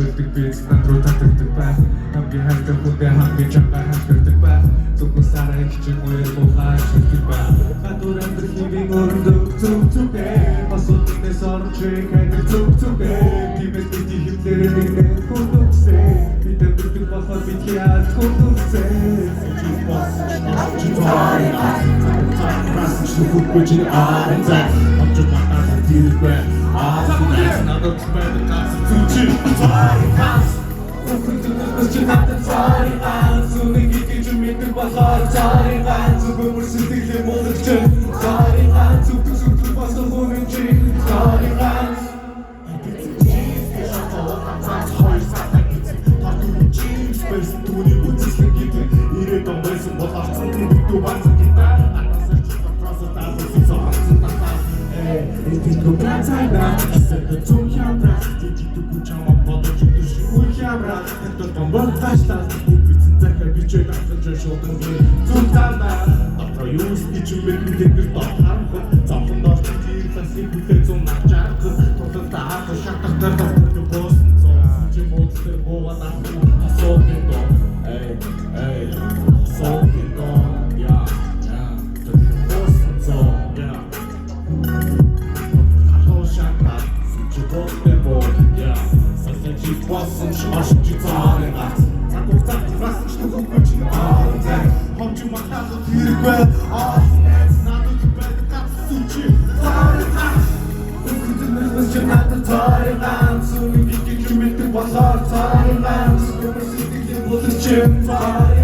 чөлөөдөг биз над руу татдаг байх хамгийн хайртай хүнтэй хамгийн чангаар хамтардаг байх зөвхөн сарай чинь үер бухаж хэлдэг байх гадуур амьдрах хэвийн өрнөдөг зүг асууднээс орж хайдаг зүг тиймээс бид хэмлэрээ нэгэн хүндүгсээ бид амьддаг бахад бид яад хүндүгсээ Which in our time, I'm just not as a deal bread. I'm not a spread the constitution. Sorry, house. You're not the sorry hands. So they get you make the heart. Sorry hands. So we're sitting here more than just. Sorry hands. So to pass the whole thing. Sorry hands. I get to cheese. Get shot all the time. Sorry, I get it. Talk to the cheese. Space to the woods is like it. Eat it on this. What I'm saying to once again. Go back time now, said the two camera. Did you do good job on the two camera? And the bomb flashlight. It's in the heavy check after the shoulder. Two time after you speak, you make me take the top. Something not to keep the secret on my jack. To the dark, the shot of the boss. So, you want to go on that. So, hey, so, yeah. The boss, so, yeah. Wasn't sure you thought it was. I go back to Russian to go put you all day. Hold you my house to the ground. All that's not the better got to suit you. Sorry, listen to me, but you're not the sorry man. So we get you make the one hard sorry man. So we're sitting here with the chin. Sorry.